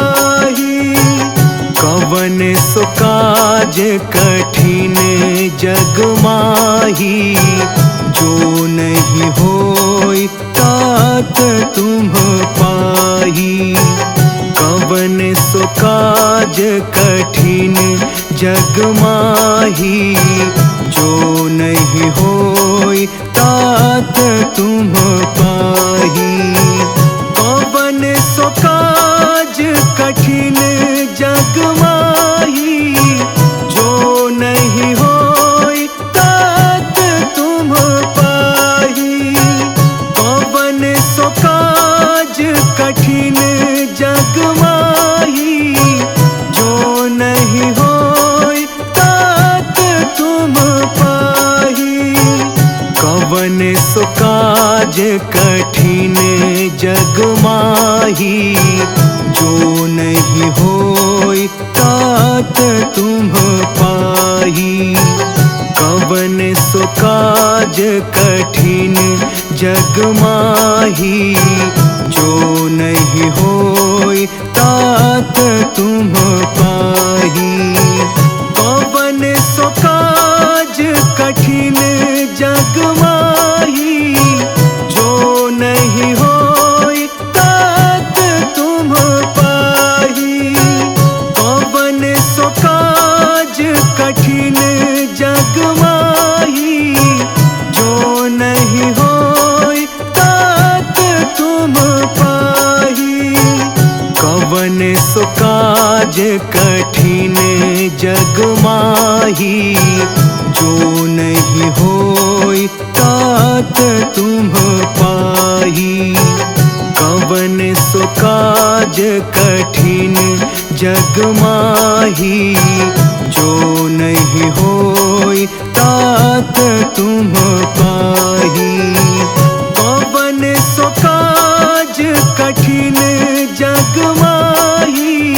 पाही। कवन सो काज कठिन जग माही, जो नहीं होई तात तुम पाही। कवन सो काज कठिन जग माही, जो नहीं होई तात तुम पाही। कवन सो काज कठिन जग माही, जो नहीं होई तात तुम पाही। कवन सो काज कठिन जग माही, जो नहीं होई तात तुम पाही। कठिन जग माही, जो नहीं होई तात तुम पाही। कवन सो काज कठिन जग माही, जो नहीं होई तात तुम पाही। कवन सो काज कठिन जग माही, जो नहीं होई तात तुम पाही। कवन सो काज कठिन जग माही, जो नहीं होई तात तुम पाही। कवन सो काज कठिन जग माही, जो नहीं होई तात तुम पाही। कवन सो काज कठिन जग माही, जो नहीं होई तात तुम पाही। कवन सो काज कठिन जग माही,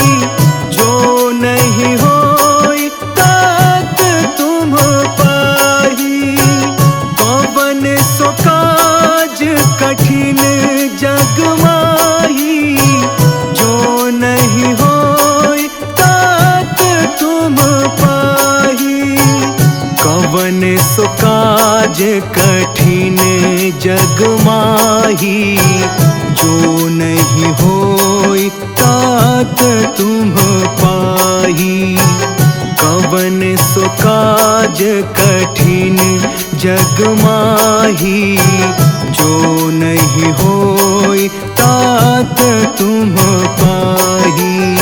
जो नहीं होई तात तुम पाही। कवन सो काज कठिन जग माही, जो नहीं होई तात तुम पाही। कवन सो काज कठिन जग माही, जो नहीं होई तात तुम पाही। कवन सो काज कठिन जग माही, जो नहीं होई तात तुम पाही।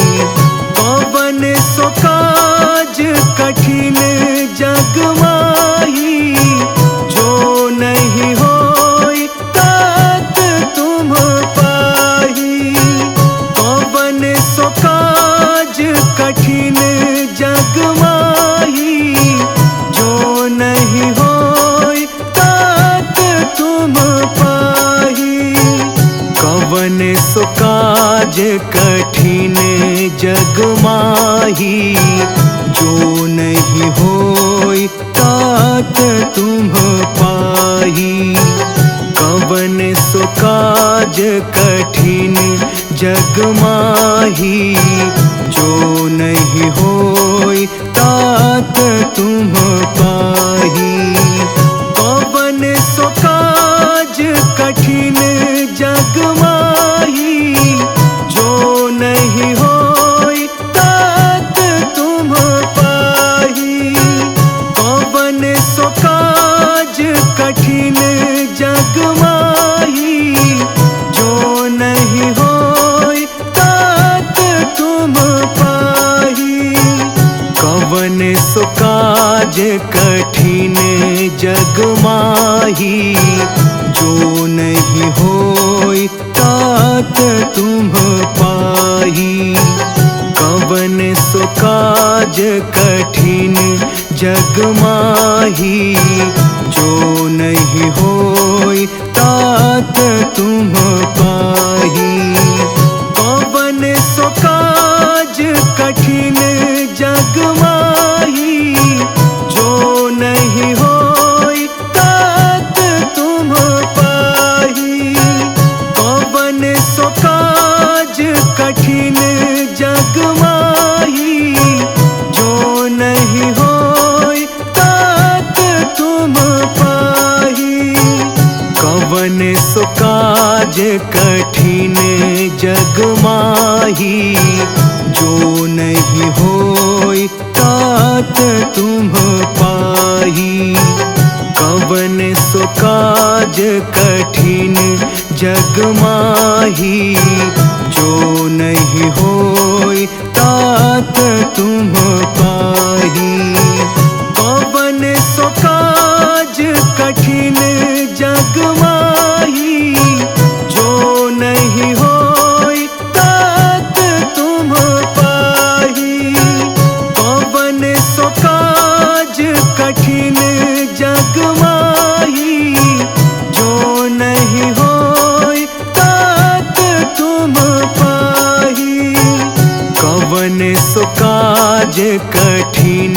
कवन सो काज कठिन जग माही, जो नहीं होई तात तुम पाही। कवन सो काज कठिन जग माही, जो नहीं होई तात तुम पाही। कवन सो काज कठिन जग माही, जो नहीं होई तात तुम पाही। कवन सो काज कठिन जग माही, जो नहीं होई तात तुम पाही। कवन सो काज कठिन जग माही, जो नहीं होई तात तुम पाही। कवन सो काज कठिन जग माही, जो नहीं होई तात तुम पाही। कवन सो काज कठिन जग माही, जो नहीं होई तात तुम पाही। कवन सो काज कठिन जग माही, जो नहीं होई तात तुम पाही। कवन सो काज कठिन जग माही, जो नहीं होई तात तुम पाही। कवन सो काज कठिन जग माही, जो नहीं होई तात तुम पाही। कवन सो काज कठिन जग माही, जो नहीं होई तात तुम पाही। कवन सो काज कठिन जग माही, जो नहीं होई तात तुम पाही। कवन सो काज कठिन जग माही, जो नहीं होई तात तुम पाही। कवन सो काज कठिन जग माही, जो नहीं कठिन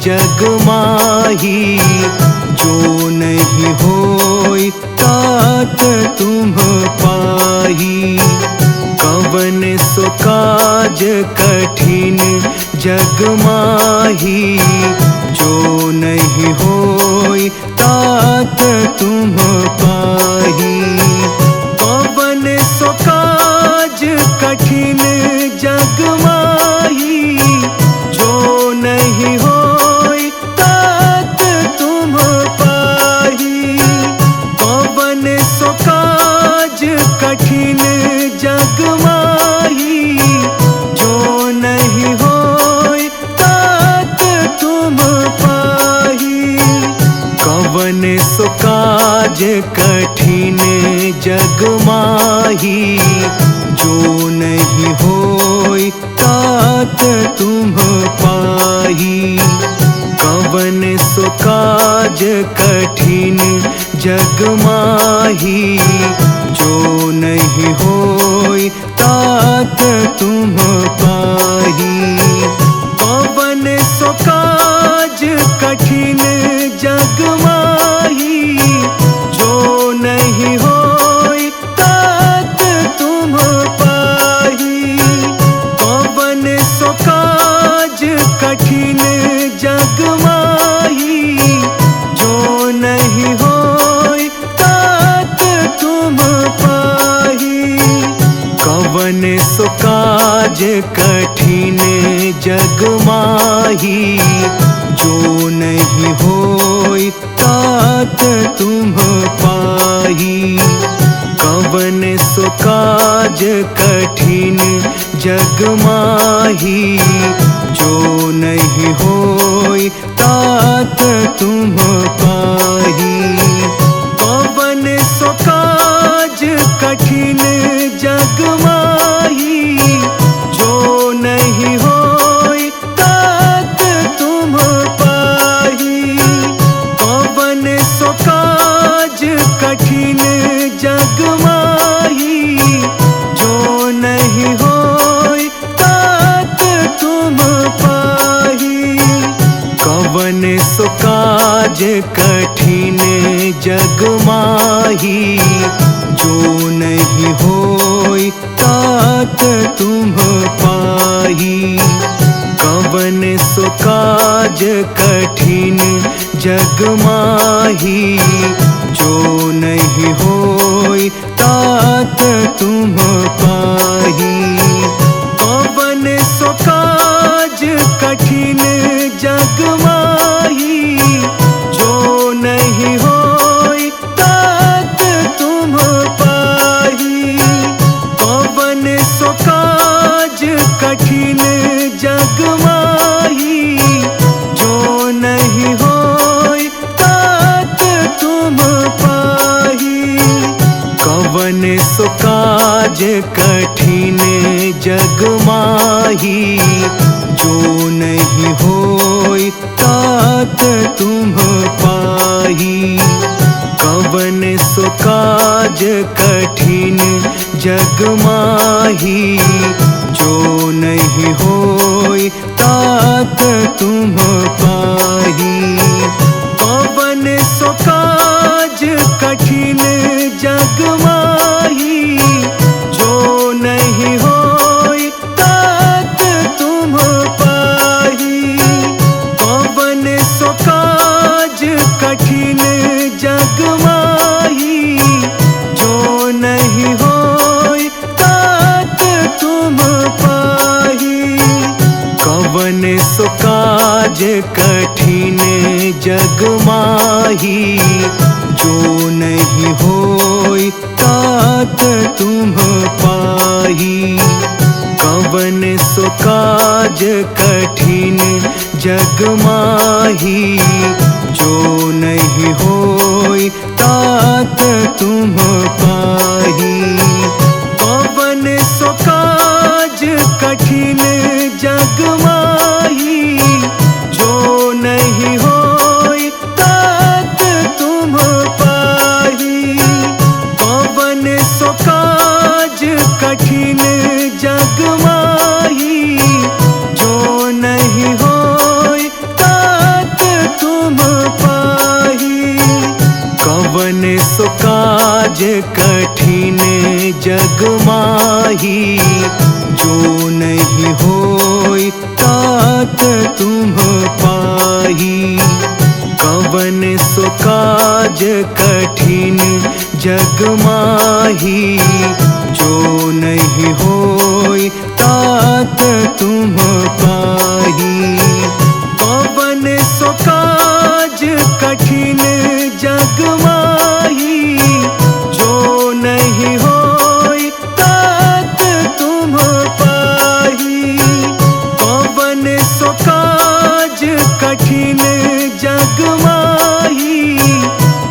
जग माही, जो नहीं होई तात तुम पाही। कवन सो काज कठिन जग माही, जो नहीं होई तात तुम पाही। कवन सो काज कठिन जग माही, जो नहीं होई तात तुम पाही। कवन सो काज कठिन जग माही, जो नहीं होई तात तुम पाही। कवन सो काज कठिन जग माही, जो नहीं होई तात तुम पाही। कवन सो काज कठिन जग माही, जो नहीं होई तात तुम पाही। कवन सो काज कठिन जग माही, जो नहीं होई तात तुम पाही। कवन सो काज कठिन जग माही, जो नहीं होई तात तुम पाही। कवन सो काज कठिन जग माही, जो नहीं होई तात तुम पाही। कवन सो काज कठिन जग माही, जो नहीं होई तात तुम पाही। कवन सो काज कठिन जग माही, जो नहीं होई तात तुम पाही। कवन सो काज कठिन जग माही, जो नहीं होई तात तुम पाही। कवन सो काज कठिन जग माही, जो नहीं होई तात तुम पाही। कवन सो काज कठिन जग माही, जो नहीं होई तात तुम पाही। कवन सो काज कठिन जग माही, जो नहीं होई तात तुम पाही। कवन सो काज कठिन जग माही, जो नहीं होई तात तुम पाही। कवन सो काज कठिन जग माही, जो नहीं होई तात तुम पाही। कवन सो काज कठिन जग माही, जो नहीं होई तात तुम पाही। कवन सो काज कठिन जग माही, जो नहीं होई तात तुम पाही। कवन सो काज कठिन जग माही, जो नहीं होई तात तुम पाही। कवन सो काज कठिन जग माही, जो नहीं होई तात तुम पाही। कवन सो काज कठिन जग माही, जो नहीं होई तात तुम पाही। कवन सो काज कठिन जग माही, जो नहीं होई तात तुम पाही। कवन सो काज कठिन जग माही, जो नहीं होई कठिन जग माही, जो नहीं होई तात तुम पाही। कवन सो काज कठिन जग माही, जो नहीं होई तात तुम पाही। कवन सो काज कठिन जग माही, जो नहीं होई तात तुम पाही। कवन सो काज कठिन जग माही,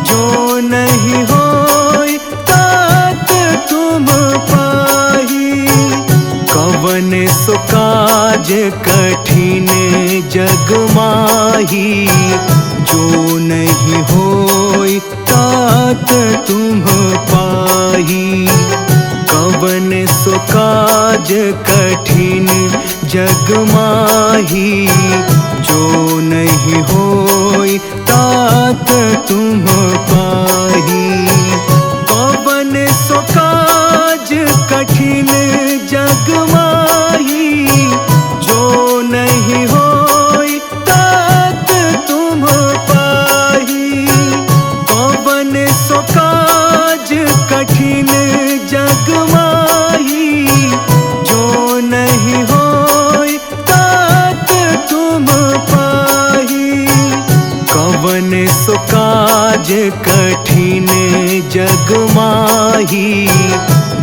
जो नहीं होई तात तुम पाही। कवन सो काज कठिन जग माही, जो नहीं होई तात तुम पाही। कवन सो काज कठिन जग माही, जो नहीं होई तात तुम पाही। कवन सो काज कठिन जग माही, जो नहीं होई तात तुम पाही। कवन सो काज कठिन जग माही, जो नहीं होई तात तुम पाही। कवन सो काज कठिन जग माही,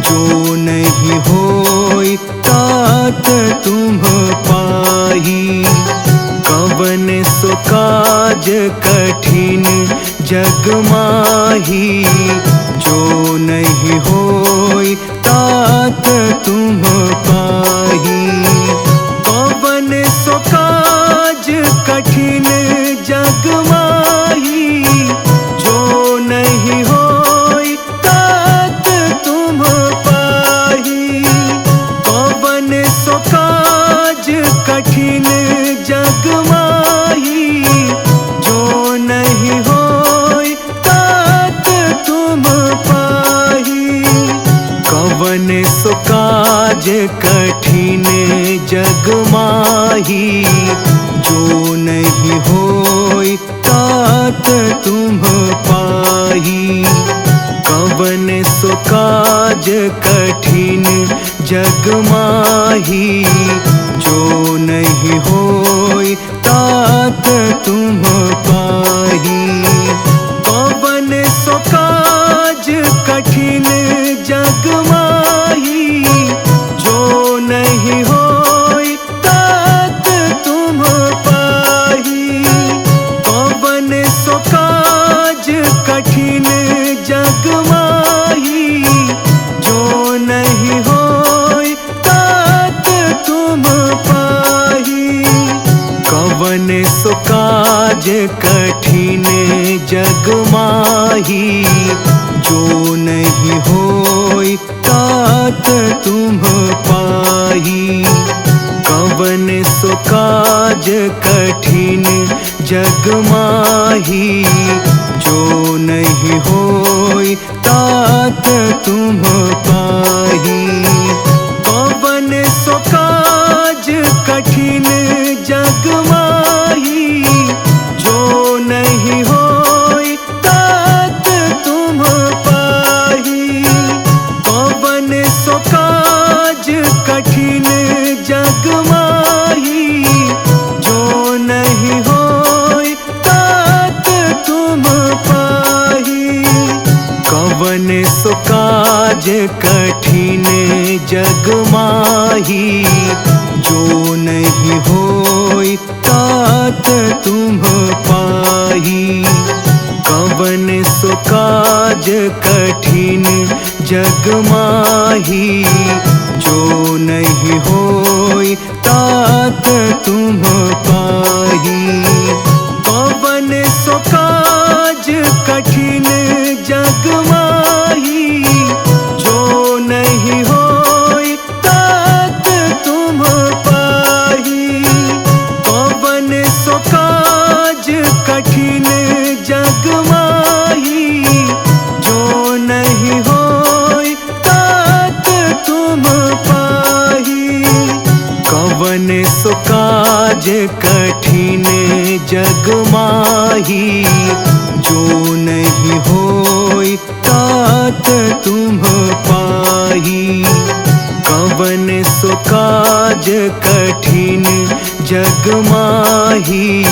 जो नहीं होई तात तुम पाही। कवन सो काज कठिन जग माही, जो नहीं होई तात तुम पाही। कवन सो काज कठिन जग माही, जो नहीं होई तात तुम पाही। कवन सो काज कठिन जग माही, जो नहीं होई तात तुम पाही। कवन सो काज कठिन जग माही, जो नहीं होई तात तुम पाही। कवन सो काज कठिन जग माही, जो नहीं होई तात तुम पाही। कवन सो काज कठिन जग माही, जो नहीं होई तात तुम पाही। कवन सो काज कठिन जग माही, जो नहीं होई तात तुम पाही। कवन सो काज कठिन जग माही, जो नहीं होई तात तुम पाही। कवन सो काज कठिन जग माही, जो नहीं होई तात तुम पाही। कवन सो काज कठिन जग माही, जो नहीं होई तात तुम पाही। कवन सो काज कठिन जग माही, जो नहीं होई तात तुम पाही। कवन सो काज कठिन जग माही, जो नहीं होई तात तुम पाही। कवन सो काज कठिन जग माही, जो नहीं होई तात तुम पाही। कवन सो काज कठिन जग माही, जो नहीं होई तात तुम पाही। कवन सो काज कठिन जग माही, जो नहीं जग माही, जो नहीं होई तात तुम पाही। कवन सो काज कठिन जग माही,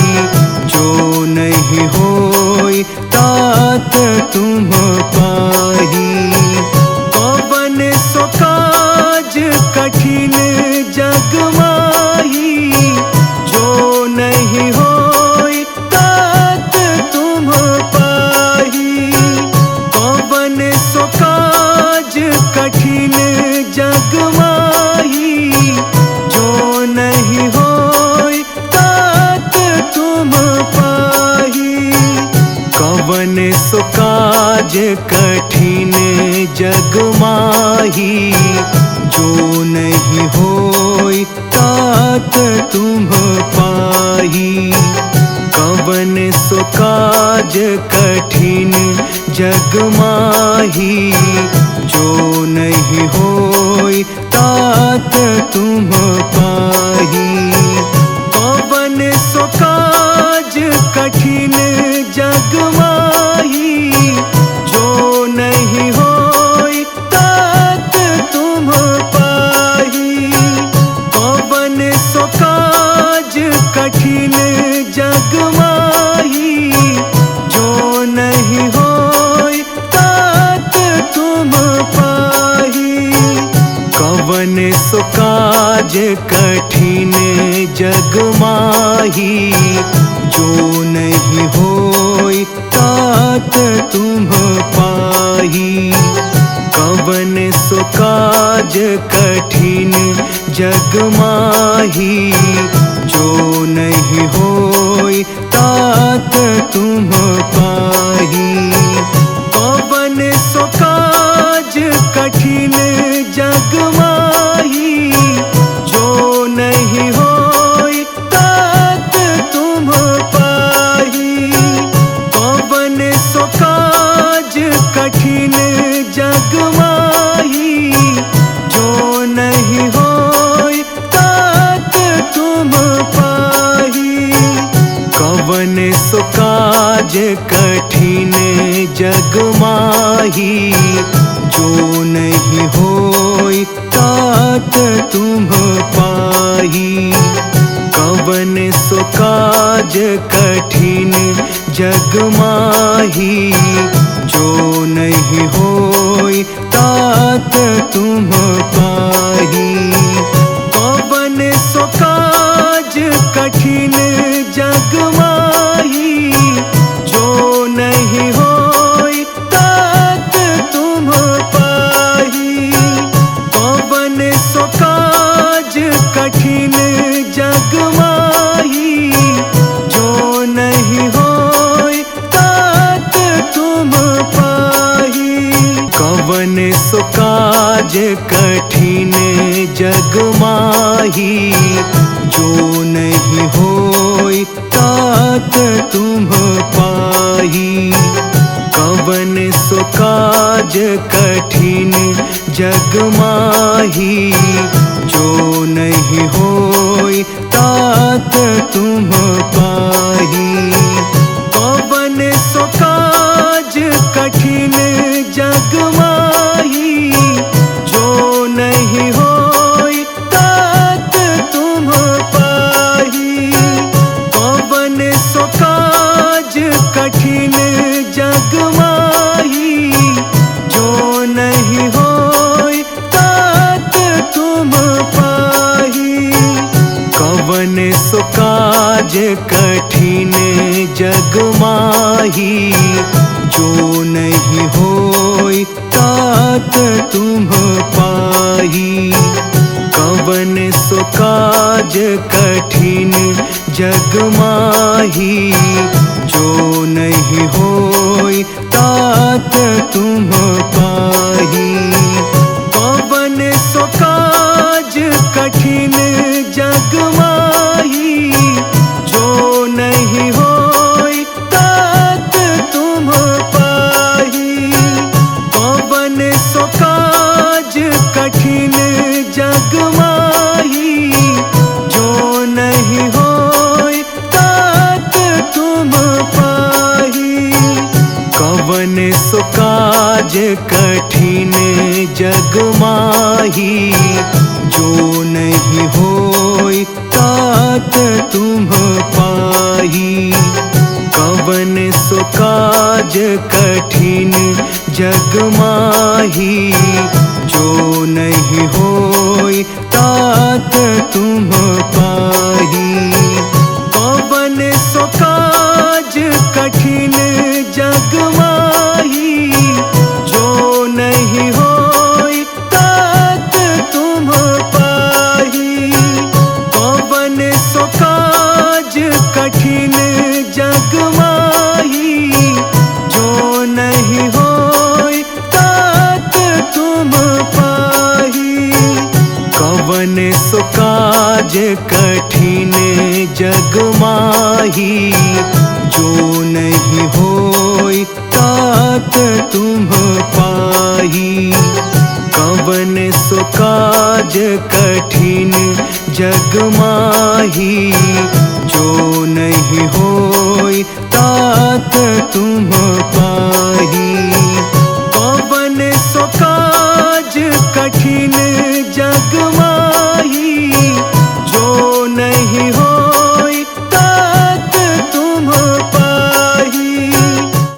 जो नहीं होई तात तुम पाही। कवन सो काज कठिन जग माही, जो नहीं होई तात तुम पाही। कवन सो काज कठिन जग माही, जो नहीं होई तात तुम पाही। कवन सो काज कठिन जग माही, जो नहीं होई तात तुम पाही। कवन सो काज कठिन जग माही, जो नहीं होई तात तुम पाही। कवन सो काज कठिन जग माही, जो नहीं होई तात तुम पाही। कवन सो काज कठिन जग माही, जो नहीं होई तात तुम पाही। कवन सो काज कठिन जग माही, जो नहीं होई तात तुम पाही। कवन सो काज कठिन जग माही, जो नहीं होई तात तुम पाही। कवन सो काज कठिन जग माही, जो नहीं होई तात तुम पाही। कवन सो काज कठिन जग माही, जो नहीं होई तात तुम पाही। कवन सो काज कठिन जग माही, जो नहीं होई तात तुम पाही। कवन सो काज कठिन जग माही, जो नहीं होई तात तुम पाही। कवन सो काज कठिन जग माही, जो नहीं होई तात तुम पाही। कवन सो काज कठिन जग माही, जो नहीं होई तात तुम पाही। कवन सो काज कठिन जग माही, जो नहीं होई तात तुम पाही। कवन सो काज कठिन जग माही, जो नहीं होई तात तुम पाही। कवन सो काज कठिन जग माही, जो नहीं होई तात तुम पाही। कवन सो काज कठिन जग माही, जो नहीं होई तात तुम पाही। कवन सो काज कठिन जग माही, जो नहीं होई तात तुम पाही। कवन सो काज कठिन जग माही, जो नहीं होई तात तुम पाही। कवन सो काज कठिन जग माही, जो नहीं होई तात तुम पाही। कवन सो काज कठिन जग माही, जो नहीं होई तात सो काज कठिन जग माही, जो नहीं होई तात तुम पाही। कवन सो काज कठिन जग माही, जो नहीं होई तात तुम पाही। कवन सो काज कठिन जग माही, जो नहीं होई तात तुम पाही। कवन सो काज कठिन जग माही, जो नहीं होई तात तुम पाही। कवन सो काज कठिन जग माही, जो नहीं होई तात तुम पाही। कवन सो काज कठिन जग माही, जो नहीं होई तात तुम